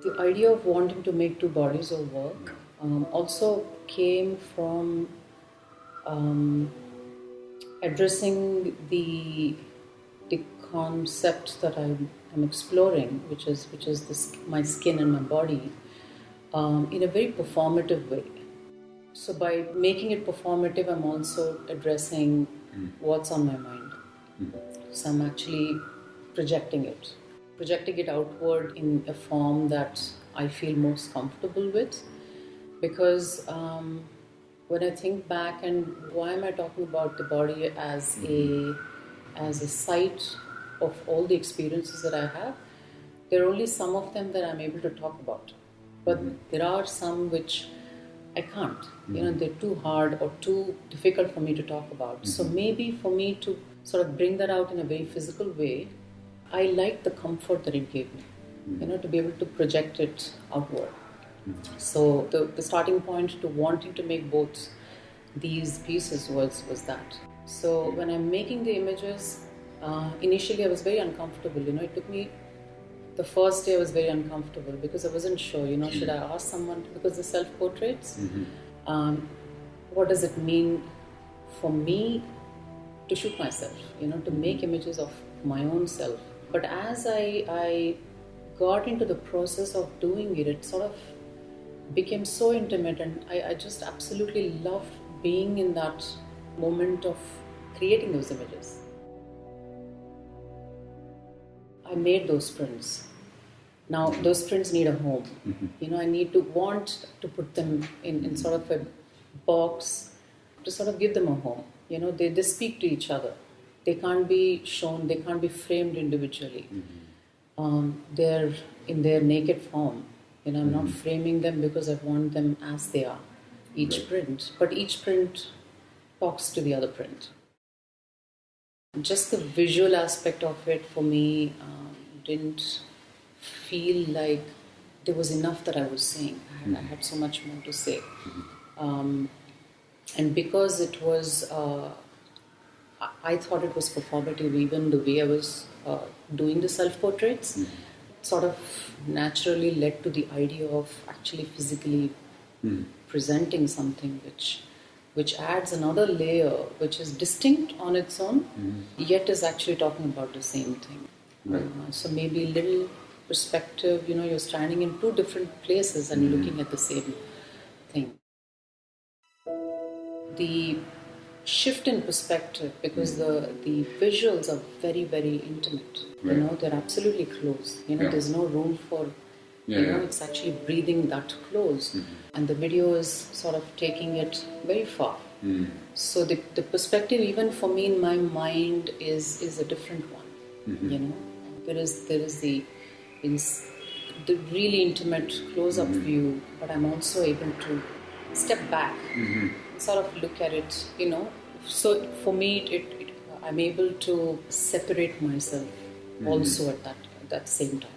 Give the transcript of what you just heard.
The idea of wanting to make two bodies of work also came from addressing the concept that I'm exploring, which is my skin and my body, in a very performative way. So by making it performative, I'm also addressing what's on my mind. So I'm actually projecting it outward in a form that I feel most comfortable with. Because when I think back, and why am I talking about the body as a site of all the experiences that I have? There are only some of them that I'm able to talk about, but there are some which I can't. They're too hard or too difficult for me to talk about. So maybe for me to sort of bring that out in a very physical way, I like the comfort that it gave me, to be able to project it outward. So the starting point to wanting to make both these pieces was that. So when I'm making the images, initially I was very uncomfortable. It took me, the first day I was very uncomfortable because I wasn't sure, should I ask someone because the self-portraits, what does it mean for me to shoot myself, to make images of my own self. But as I got into the process of doing it, it sort of became so intimate, and I just absolutely loved being in that moment of creating those images. I made those prints. Now those prints need a home. I need to want to put them in sort of a box to sort of give them a home. They speak to each other. They can't be shown, they can't be framed individually. They're in their naked form. I'm not framing them because I want them as they are, each print. But each print talks to the other print. Just the visual aspect of it for me didn't feel like there was enough that I was saying. I had so much more to say. And because it was, I thought it was performative, even the way I was doing the self-portraits, sort of naturally led to the idea of actually physically presenting something which adds another layer, which is distinct on its own, yet is actually talking about the same thing. Right. So maybe a little perspective, you're standing in two different places and looking at the same thing. The shift in perspective, because the visuals are very, very intimate. Right. They're absolutely close. There's no room for, it's actually breathing that close. And the video is sort of taking it very far. So the perspective, even for me in my mind, is a different one. There is the really intimate close-up view, but I'm also able to step back, sort of look at it, So for me, I'm able to separate myself also at that same time.